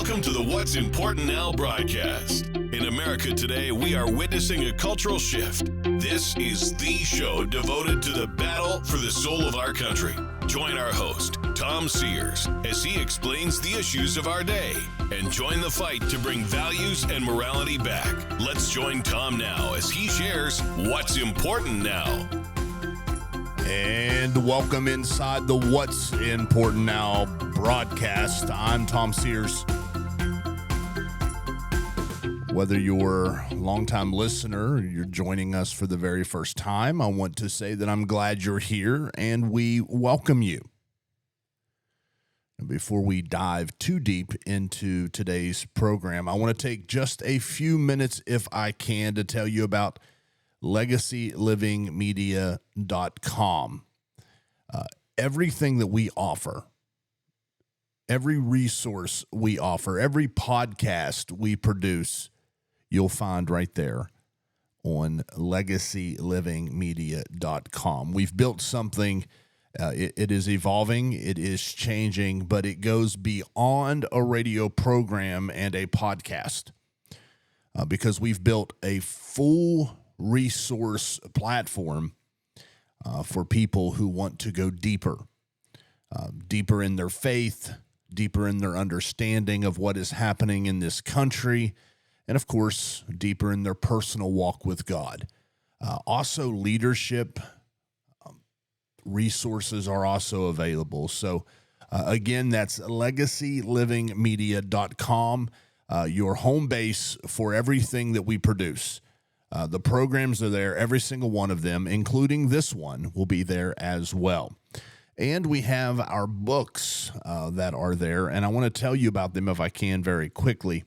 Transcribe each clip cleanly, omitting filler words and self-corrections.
Welcome to the What's Important Now broadcast. In America today, we are witnessing a cultural shift. This is the show devoted to the battle for the soul of our country. Join our host, Tom Sears, as he explains the issues of our day and join the fight to bring values and morality back. Let's join Tom now as he shares what's important now. And welcome inside the What's Important Now broadcast. I'm Tom Sears. Whether you're a longtime listener or you're joining us for the very first time, I want to say that I'm glad you're here and we welcome you. And before we dive too deep into today's program, I want to take just a few minutes, if I can, to tell you about LegacyLivingMedia.com. Everything that we offer, every resource we offer, every podcast we produce, you'll find right there on LegacyLivingMedia.com. We've built something, it is evolving, it is changing, but it goes beyond a radio program and a podcast because we've built a full resource platform for people who want to go deeper in their faith, deeper in their understanding of what is happening in this country, and of course, deeper in their personal walk with God. Also, leadership resources are also available. So again, that's LegacyLivingMedia.com, your home base for everything that we produce. The programs are there, every single one of them, including this one, will be there as well. And we have our books that are there, and I want to tell you about them if I can very quickly,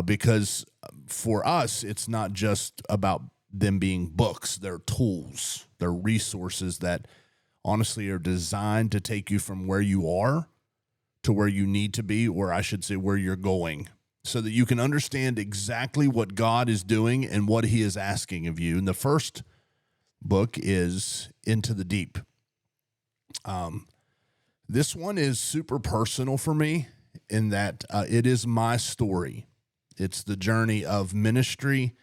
because for us, it's not just about them being books. They're tools. They're resources that honestly are designed to take you from where you are to where you need to be, or I should say where you're going, so that you can understand exactly what God is doing and what he is asking of you. And the first book is Into the Deep. This one is super personal for me in that it is my story. It's the journey of ministry,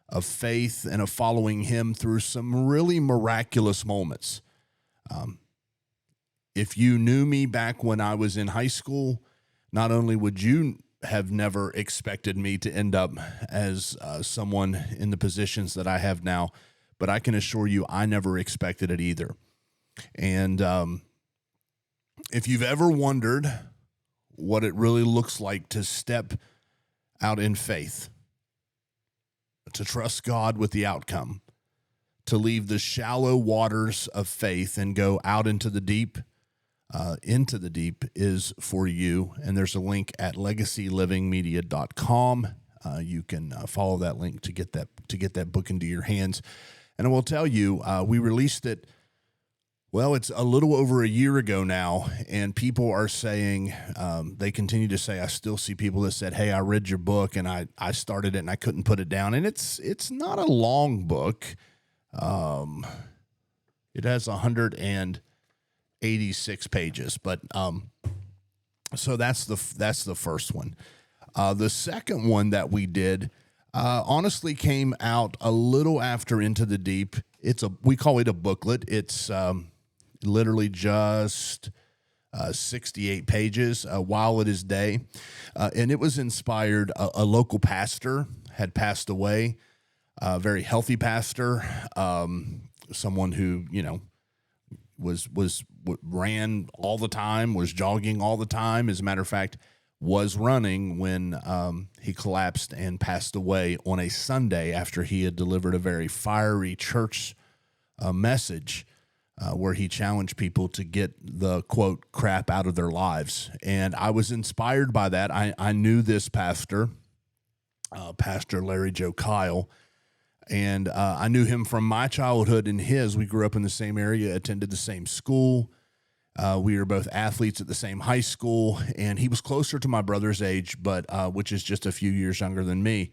of faith, and of following him through some really miraculous moments. If you knew me back when I was in high school, not only would you have never expected me to end up as someone in the positions that I have now, but I can assure you I never expected it either. And if you've ever wondered what it really looks like to step out in faith, to trust God with the outcome, to leave the shallow waters of faith and go out into the deep is for you. And there's a link at LegacyLivingMedia.com. You can follow that link to get that book into your hands. And I will tell you, we released it, well, it's a little over a year ago now, and people are saying, they continue to say, I still see people that said, hey, I read your book and I started it and I couldn't put it down. And it's not a long book. It has 186 pages, but so that's the first one. The second one that we did honestly came out a little after Into the Deep. We call it a booklet. It's literally just 68 pages, While It Is Day, and it was inspired. A local pastor had passed away, a very healthy pastor, someone who ran all the time, was jogging all the time. As a matter of fact, was running when he collapsed and passed away on a Sunday after he had delivered a very fiery church message where he challenged people to get the, quote, crap out of their lives. And I was inspired by that. I knew this pastor, Pastor Larry Joe Kyle, and I knew him from my childhood and his. We grew up in the same area, attended the same school. We were both athletes at the same high school, and he was closer to my brother's age, but which is just a few years younger than me.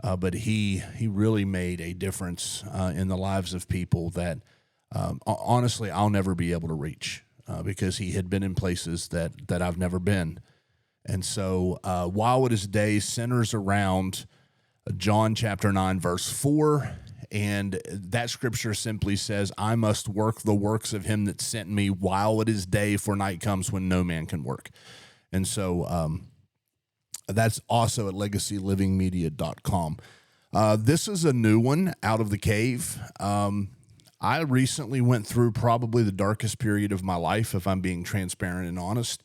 But he really made a difference in the lives of people that honestly I'll never be able to reach because he had been in places that I've never been. And so while it is day centers around John chapter 9, verse 4. And that scripture simply says, I must work the works of him that sent me while it is day, for night comes when no man can work. And so that's also at legacylivingmedia.com. This is a new one, Out of the Cave. I recently went through probably the darkest period of my life, if I'm being transparent and honest.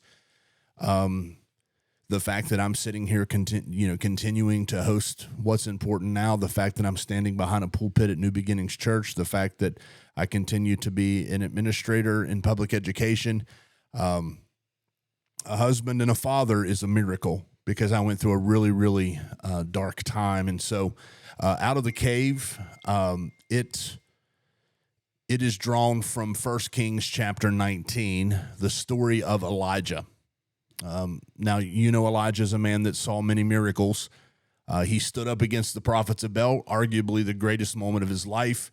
The fact that I'm sitting here, continuing to host What's Important Now, the fact that I'm standing behind a pulpit at New Beginnings Church, the fact that I continue to be an administrator in public education, a husband and a father is a miracle, because I went through a really, really dark time. And so Out of the Cave, it is drawn from 1 Kings chapter 19, the story of Elijah. Now, Elijah is a man that saw many miracles. He stood up against the prophets of Baal, arguably the greatest moment of his life.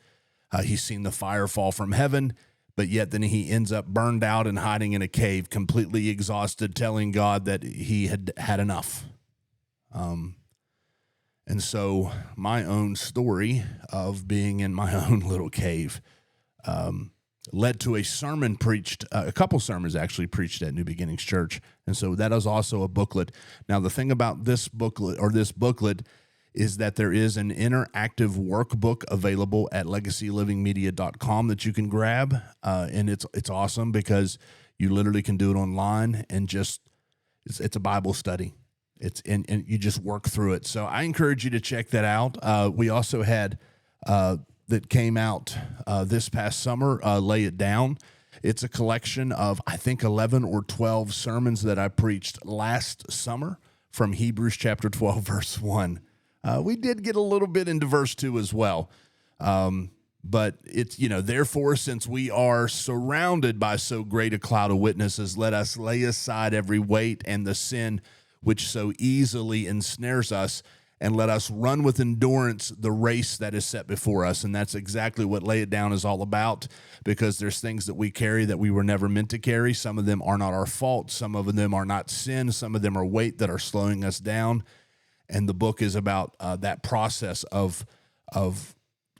He's seen the fire fall from heaven, but yet then he ends up burned out and hiding in a cave, completely exhausted, telling God that he had had enough. And so my own story of being in my own little cave led to a sermon preached, a couple sermons actually preached at New Beginnings Church. And so that is also a booklet. Now, the thing about this booklet is that there is an interactive workbook available at legacylivingmedia.com that you can grab. And it's awesome because you literally can do it online and just, it's a Bible study. And you just work through it. So I encourage you to check that out. We also had, that came out this past summer, Lay It Down. It's a collection of, I think, 11 or 12 sermons that I preached last summer from Hebrews chapter 12, verse 1. We did get a little bit into verse 2 as well. But it's, therefore, since we are surrounded by so great a cloud of witnesses, let us lay aside every weight and the sin which so easily ensnares us, and let us run with endurance the race that is set before us. And that's exactly what Lay It Down is all about, because there's things that we carry that we were never meant to carry. Some of them are not our fault. Some of them are not sin. Some of them are weight that are slowing us down. And the book is about that process of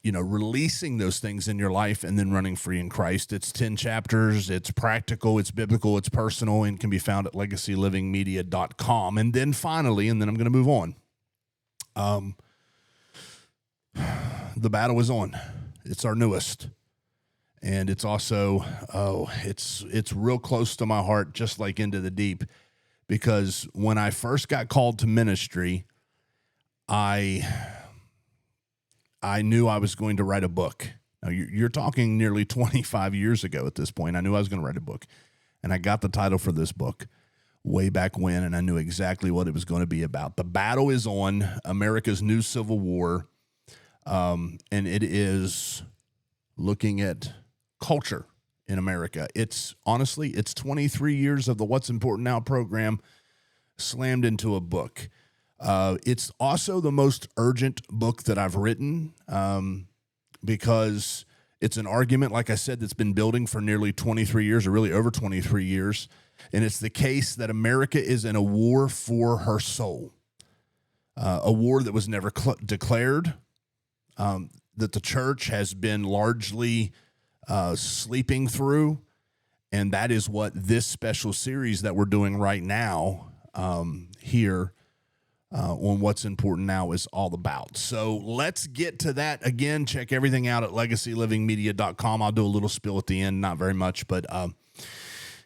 releasing those things in your life and then running free in Christ. It's 10 chapters. It's practical. It's biblical. It's personal, and can be found at legacylivingmedia.com. And then finally, and then I'm going to move on. The Battle is On. It's our newest. And it's also, it's real close to my heart, just like Into the Deep, because when I first got called to ministry, I knew I was going to write a book. Now, you're talking nearly 25 years ago at this point. I knew I was going to write a book, and I got the title for this book way back when, and I knew exactly what it was going to be about. The Battle is On, America's New Civil War, and it is looking at culture in America. It's 23 years of the What's Important Now program slammed into a book. It's also the most urgent book that I've written, because it's an argument, like I said, that's been building for nearly 23 years, or really over 23 years. And it's the case that America is in a war for her soul, a war that was never declared, that the church has been largely sleeping through. And that is what this special series that we're doing right now here on What's Important Now is all about. So let's get to that. Again, check everything out at legacylivingmedia.com. I'll do a little spill at the end, not very much, but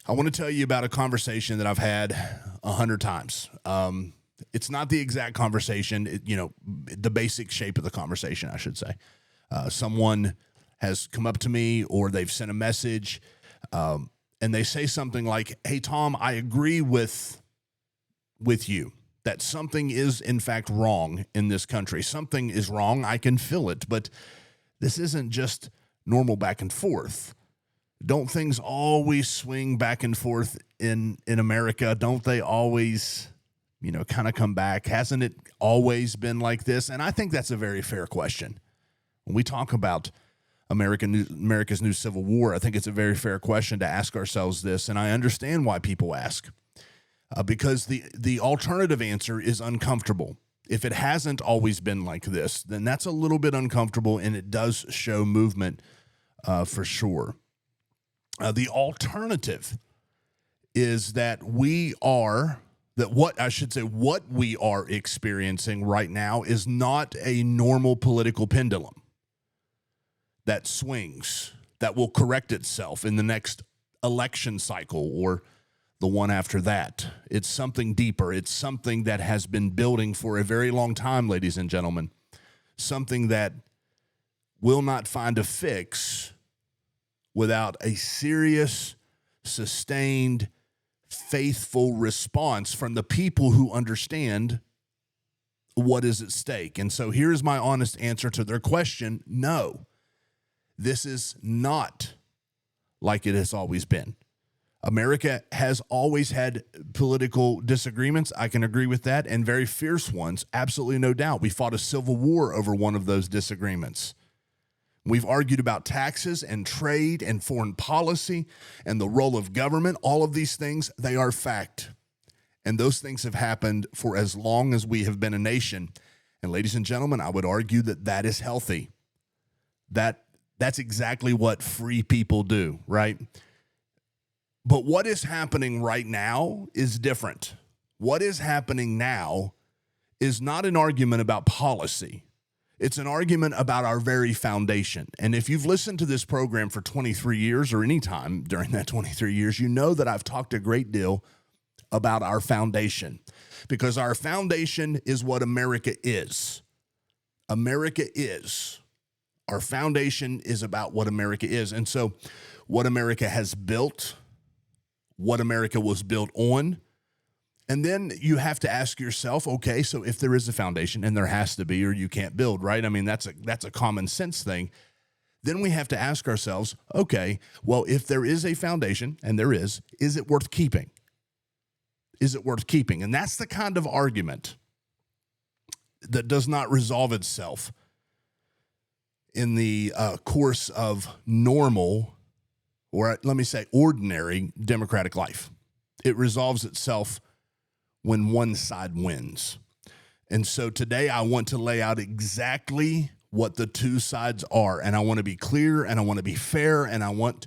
I want to tell you about a conversation that I've had 100 times. It's not the exact conversation, the basic shape of the conversation, I should say. Someone has come up to me, or they've sent a message, and they say something like, "Hey, Tom, I agree with you that something is in fact wrong in this country. Something is wrong. I can feel it, but this isn't just normal back and forth. Don't things always swing back and forth in America? Don't they always, kind of come back? Hasn't it always been like this?" And I think that's a very fair question. When we talk about America's new Civil War, I think it's a very fair question to ask ourselves this, and I understand why people ask. because the alternative answer is uncomfortable. If it hasn't always been like this, then that's a little bit uncomfortable, and it does show movement for sure. The alternative is that what we are experiencing right now is not a normal political pendulum that swings, that will correct itself in the next election cycle or the one after that. It's something deeper. It's something that has been building for a very long time, ladies and gentlemen. Something that will not find a fix without a serious, sustained, faithful response from the people who understand what is at stake. And so here's my honest answer to their question. No, this is not like it has always been. America has always had political disagreements. I can agree with that, and very fierce ones, absolutely no doubt. We fought a civil war over one of those disagreements. We've argued about taxes and trade and foreign policy and the role of government. All of these things, they are fact. And those things have happened for as long as we have been a nation. And ladies and gentlemen, I would argue that that is healthy. That's exactly what free people do, right? But what is happening right now is different. What is happening now is not an argument about policy. It's an argument about our very foundation. And if you've listened to this program for 23 years or any time during that 23 years, you know that I've talked a great deal about our foundation, because our foundation is what America is. America is. Our foundation is about what America is. And so what America has built, what America was built on. And then you have to ask yourself, okay, so if there is a foundation, and there has to be, or you can't build, right? I mean, that's a common sense thing. Then we have to ask ourselves, okay, well, if there is a foundation, and there is it worth keeping? Is it worth keeping? And that's the kind of argument that does not resolve itself in the course of normal, or let me say ordinary, democratic life. It resolves itself when one side wins. And so today I want to lay out exactly what the two sides are. And I want to be clear, and I want to be fair, and I want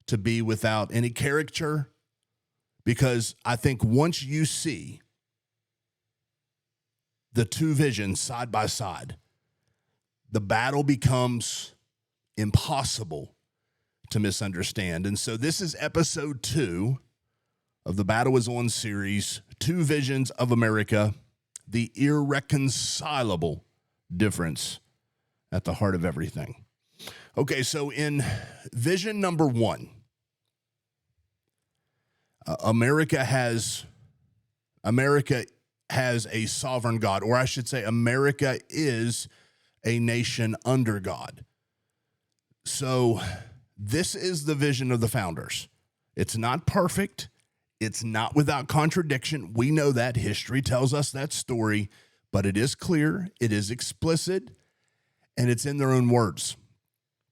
to be without any caricature, because I think once you see the two visions side by side, the battle becomes impossible to misunderstand. And so this is episode 2 of the Battle Is On series, Two Visions of America, the irreconcilable difference at the heart of everything. Okay, so in vision number 1, America has a sovereign God, or I should say America is a nation under God. So this is the vision of the founders. It's not perfect. It's not without contradiction. We know that. History tells us that story, but it is clear, it is explicit, and it's in their own words.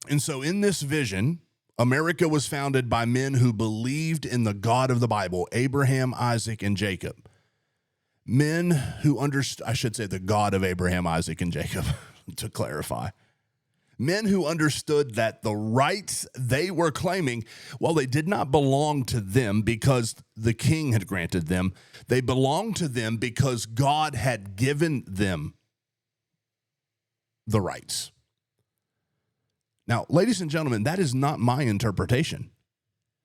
And so in this vision, America was founded by men who believed in the God of the Bible, Abraham, Isaac, and Jacob. Men who understood, I should say the God of Abraham, Isaac, and Jacob, to clarify. Men who understood that the rights they were claiming, well, they did not belong to them because the king had granted them. They belonged to them because God had given them the rights. Now, ladies and gentlemen, that is not my interpretation.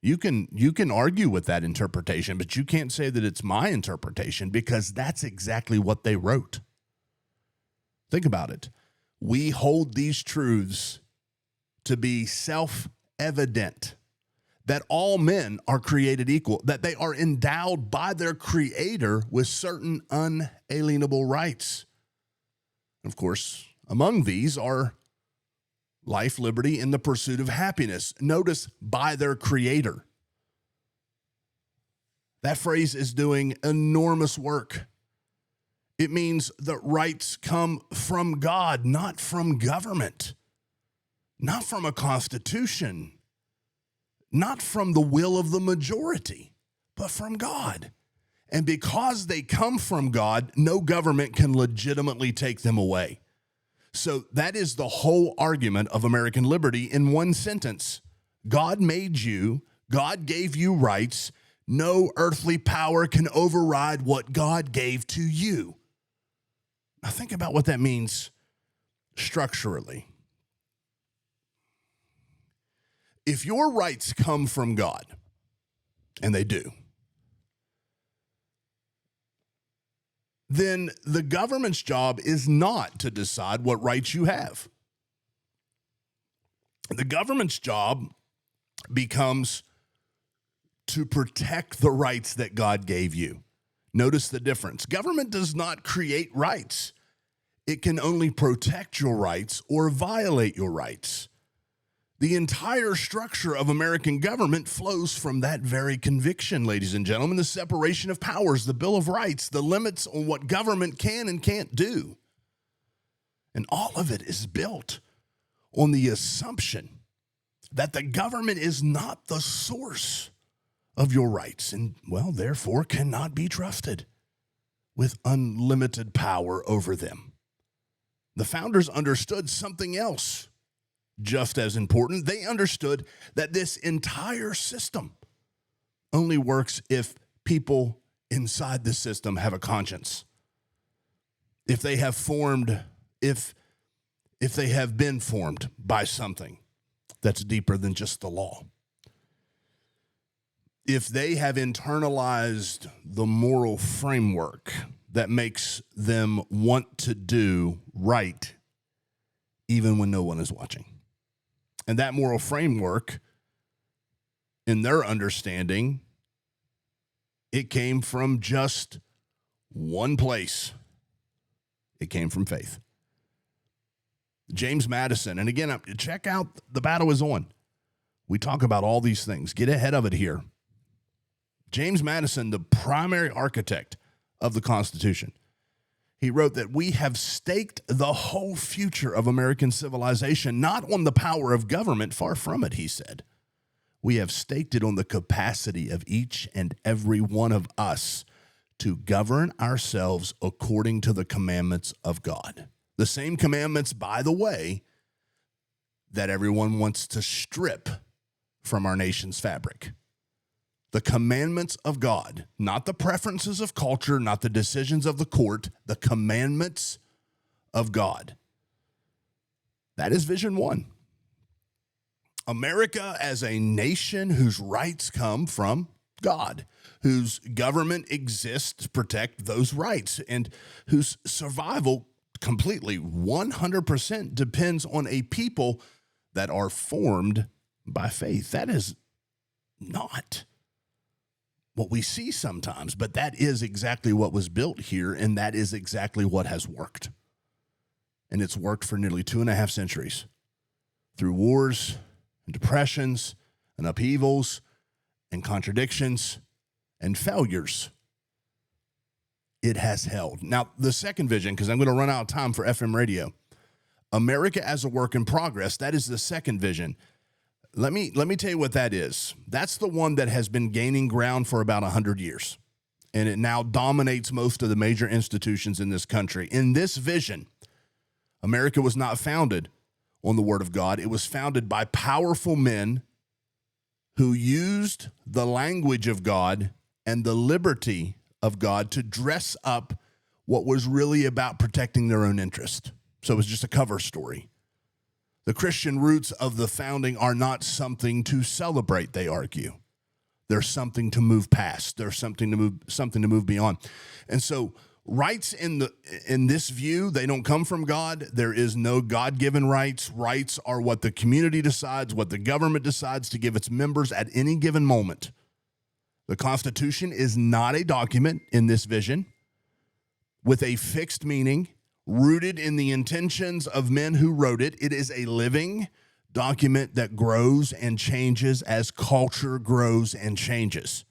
You can argue with that interpretation, but you can't say that it's my interpretation, because that's exactly what they wrote. Think about it. We hold these truths to be self-evident, that all men are created equal, that they are endowed by their Creator with certain unalienable rights. Of course, among these are life, liberty, and the pursuit of happiness. Notice, by their Creator. That phrase is doing enormous work. It means that rights come from God, not from government, not from a constitution, not from the will of the majority, but from God. And because they come from God, no government can legitimately take them away. So that is the whole argument of American liberty in one sentence. God made you, God gave you rights. No earthly power can override what God gave to you. Now think about what that means structurally. If your rights come from God, and they do, then the government's job is not to decide what rights you have. The government's job becomes to protect the rights that God gave you. Notice the difference. Government does not create rights. It can only protect your rights or violate your rights. The entire structure of American government flows from that very conviction, ladies and gentlemen, the separation of powers, the Bill of Rights, the limits on what government can and can't do. And all of it is built on the assumption that the government is not the source of your rights and, well, therefore cannot be trusted with unlimited power over them. The founders understood something else just as important. They understood that this entire system only works if people inside the system have a conscience. If they have formed, if they have been formed by something that's deeper than just the law. If they have internalized the moral framework that makes them want to do right even when no one is watching. And that moral framework, in their understanding, it came from just one place. It came from faith. James Madison, and again, check out The Battle Is On. We talk about all these things. Get ahead of it here. James Madison, the primary architect of the Constitution, he wrote that we have staked the whole future of American civilization not on the power of government, far from it, he said. We have staked it on the capacity of each and every one of us to govern ourselves according to the commandments of God. The same commandments, by the way, that everyone wants to strip from our nation's fabric. The commandments of God, not the preferences of culture, not the decisions of the court, the commandments of God. That is vision one. America as a nation whose rights come from God, whose government exists to protect those rights, and whose survival completely 100% depends on a people that are formed by faith. That is not what we see sometimes, but that is exactly what was built here, and that is exactly what has worked. And it's worked for nearly 2.5 centuries through wars and depressions and upheavals and contradictions and failures. It has held. Now, the second vision, because I'm going to run out of time for FM radio, America as a work in progress, that is the second vision. Let me tell you what that is. That's the one that has been gaining ground for about 100 years, and it now dominates most of the major institutions in this country. In this vision, America was not founded on the Word of God. It was founded by powerful men who used the language of God and the liberty of God to dress up what was really about protecting their own interest. So it was just a cover story. The Christian roots of the founding are not something to celebrate, they argue. There's something to move past. There's something to move beyond. And so rights in this view, they don't come from God. There is no God-given rights. Rights are what the community decides, what the government decides to give its members at any given moment. The Constitution is not a document in this vision with a fixed meaning, rooted in the intentions of men who wrote it. It is a living document that grows and changes as culture grows and changes.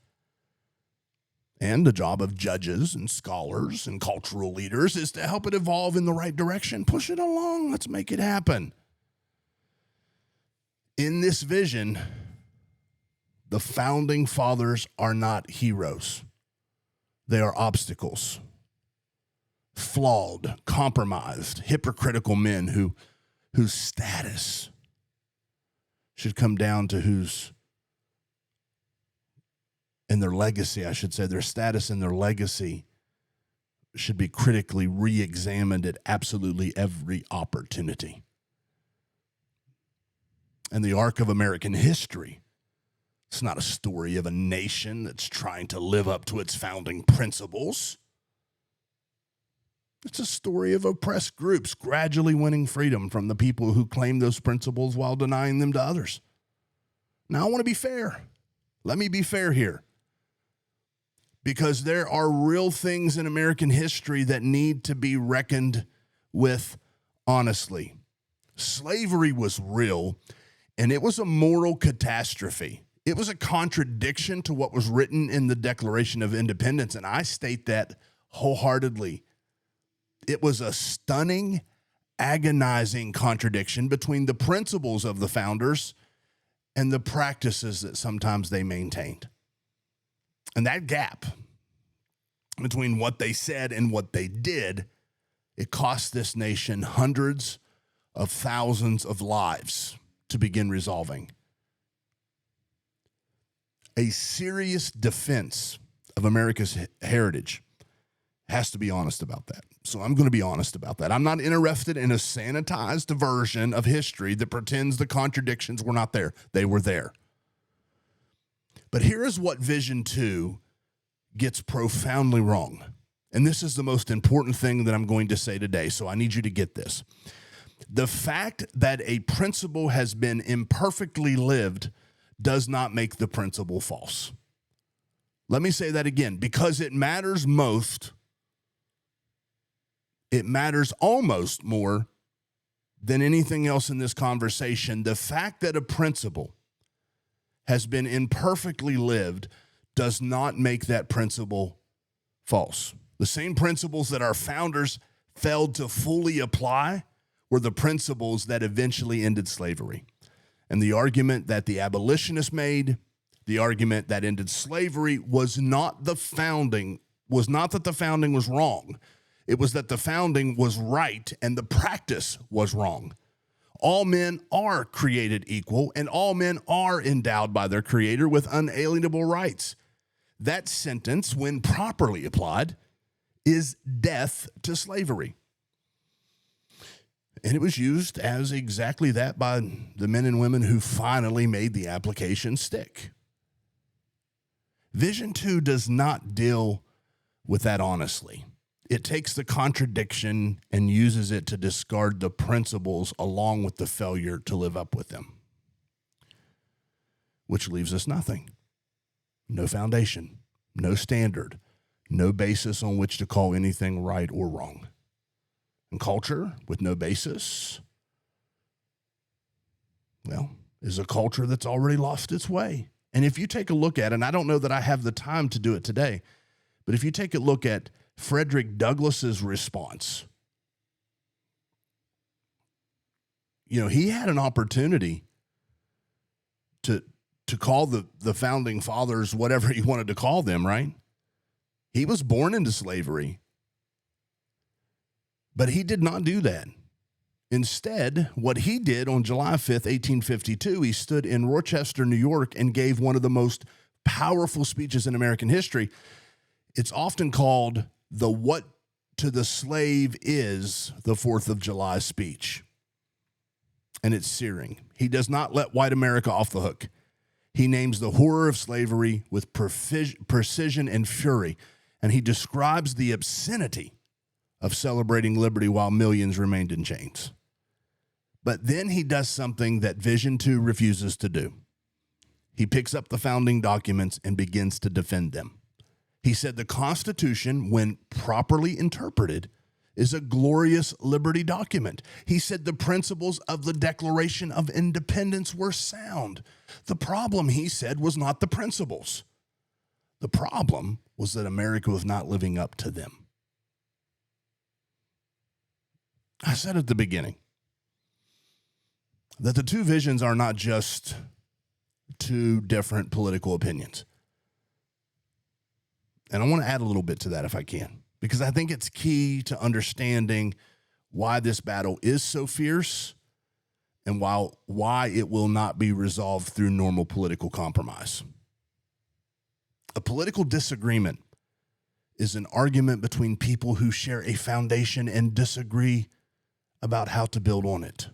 And the job of judges and scholars and cultural leaders is to help it evolve in the right direction. Push it along. Let's make it happen. In this vision, the founding fathers are not heroes. They are obstacles, flawed, compromised, hypocritical men whose status should come down to and their legacy, I should say, their status and their legacy should be critically re-examined at absolutely every opportunity. And the arc of American history, it's not a story of a nation that's trying to live up to its founding principles. It's a story of oppressed groups gradually winning freedom from the people who claim those principles while denying them to others. Now, I want to be fair. Let me be fair here. Because there are real things in American history that need to be reckoned with honestly. Slavery was real, and it was a moral catastrophe. It was a contradiction to what was written in the Declaration of Independence, and I state that wholeheartedly. It was a stunning, agonizing contradiction between the principles of the founders and the practices that sometimes they maintained. And that gap between what they said and what they did, it cost this nation hundreds of thousands of lives to begin resolving. A serious defense of America's heritage has to be honest about that. So I'm going to be honest about that. I'm not interested in a sanitized version of history that pretends the contradictions were not there. They were there. But here is what Vision 2 gets profoundly wrong. And this is the most important thing that I'm going to say today, so I need you to get this. The fact that a principle has been imperfectly lived does not make the principle false. Let me say that again. Because it matters most, it matters almost more than anything else in this conversation. The fact that a principle has been imperfectly lived does not make that principle false. The same principles that our founders failed to fully apply were the principles that eventually ended slavery. And the argument that the abolitionists made, the argument that ended slavery was not that the founding was wrong. It was that the founding was right and the practice was wrong. All men are created equal, and all men are endowed by their Creator with unalienable rights. That sentence, when properly applied, is death to slavery. And it was used as exactly that by the men and women who finally made the application stick. Vision 2 does not deal with that honestly. It takes the contradiction and uses it to discard the principles along with the failure to live up with them, which leaves us nothing. No foundation, no standard, no basis on which to call anything right or wrong. And culture with no basis, well, is a culture that's already lost its way. And if you take a look at, and I don't know that I have the time to do it today, but if you take a look at Frederick Douglass's response, he had an opportunity to call the founding fathers whatever he wanted to call them, right? He was born into slavery. But he did not do that. Instead, what he did on July 5th, 1852, he stood in Rochester, New York, and gave one of the most powerful speeches in American history. It's often called the "What to the Slave Is" the 4th of July speech. And it's searing. He does not let white America off the hook. He names the horror of slavery with precision and fury, and he describes the obscenity of celebrating liberty while millions remained in chains. But then he does something that Vision 2 refuses to do. He picks up the founding documents and begins to defend them. He said the Constitution, when properly interpreted, is a glorious liberty document. He said the principles of the Declaration of Independence were sound. The problem, he said, was not the principles. The problem was that America was not living up to them. I said at the beginning that the two visions are not just two different political opinions. And I want to add a little bit to that if I can, because I think it's key to understanding why this battle is so fierce and why it will not be resolved through normal political compromise. A political disagreement is an argument between people who share a foundation and disagree about how to build on it.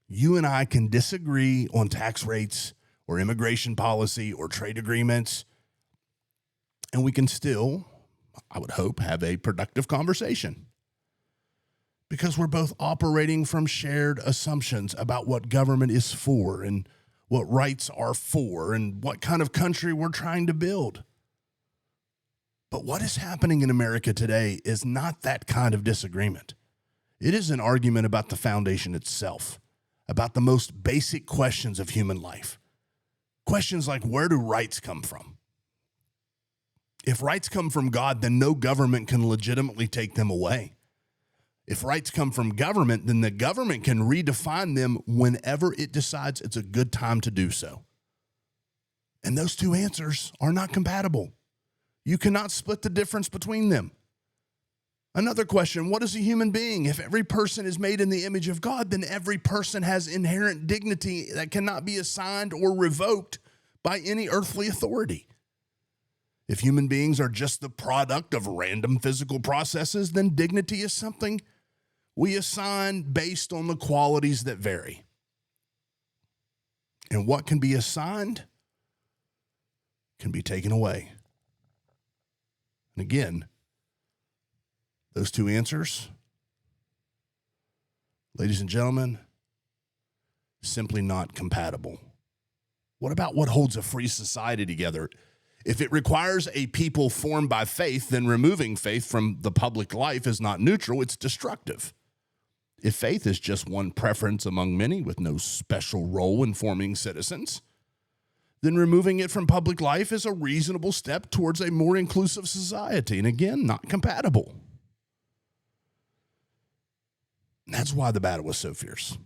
You and I can disagree on tax rates or immigration policy or trade agreements, and we can still, I would hope, have a productive conversation because we're both operating from shared assumptions about what government is for and what rights are for and what kind of country we're trying to build. But what is happening in America today is not that kind of disagreement. It is an argument about the foundation itself, about the most basic questions of human life. Questions like, where do rights come from? If rights come from God, then no government can legitimately take them away. If rights come from government, then the government can redefine them whenever it decides it's a good time to do so. And those two answers are not compatible. You cannot split the difference between them. Another question, what is a human being? If every person is made in the image of God, then every person has inherent dignity that cannot be assigned or revoked by any earthly authority. If human beings are just the product of random physical processes, then dignity is something we assign based on the qualities that vary. And what can be assigned can be taken away. And again, those two answers, ladies and gentlemen, simply not compatible. What about what holds a free society together? If it requires a people formed by faith, then removing faith from the public life is not neutral, it's destructive. If faith is just one preference among many with no special role in forming citizens, then removing it from public life is a reasonable step towards a more inclusive society. And again, not compatible. And that's why the battle was so fierce.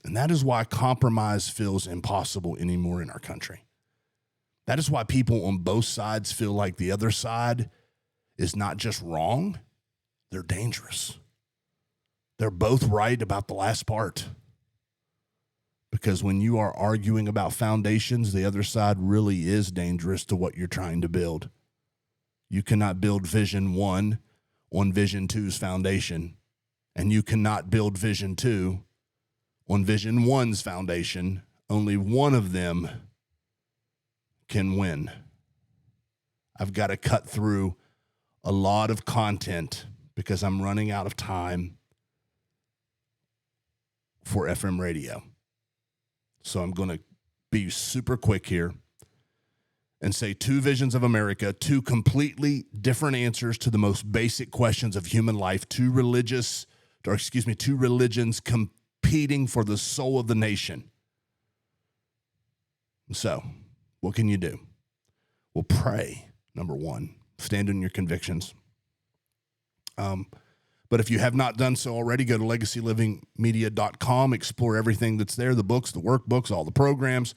And that is why compromise feels impossible anymore in our country. That is why people on both sides feel like the other side is not just wrong, they're dangerous. They're both right about the last part. Because when you are arguing about foundations, the other side really is dangerous to what you're trying to build. You cannot build Vision 1 on Vision 2's foundation, and you cannot build Vision 2 on Vision 1's foundation. Only one of them can win. I've got to cut through a lot of content because I'm running out of time for FM radio. So I'm going to be super quick here and say two visions of America, two completely different answers to the most basic questions of human life, two religions competing for the soul of the nation. So, what can you do? Well, pray, number one. Stand on your convictions. But if you have not done so already, go to legacylivingmedia.com, explore everything that's there, the books, the workbooks, all the programs.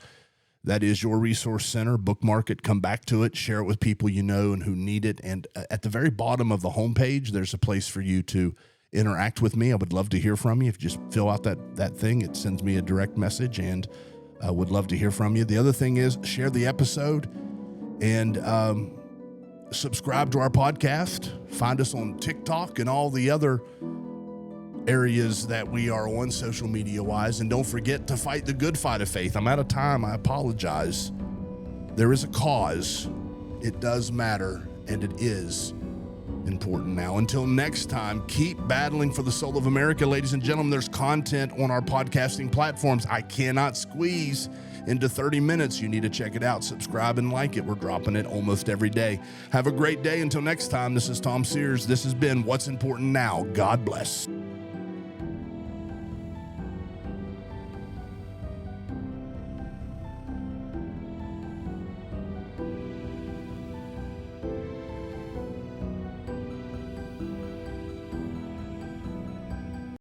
That is your resource center. Bookmark it, come back to it, share it with people you know and who need it. And at the very bottom of the homepage, there's a place for you to interact with me. I would love to hear from you. If you just fill out that thing, it sends me a direct message, and I would love to hear from you. The other thing is share the episode and subscribe to our podcast. Find us on TikTok and all the other areas that we are on social media wise. And don't forget to fight the good fight of faith. I'm out of time. I apologize. There is a cause. It does matter, and it is important. Now, until next time, keep battling for the soul of America. Ladies and gentlemen, there's content on our podcasting platforms I cannot squeeze into 30 minutes. You need to check it out. Subscribe and like it. We're dropping it almost every day. Have a great day. Until next time, this is Tom Sears. This has been What's Important Now. God bless.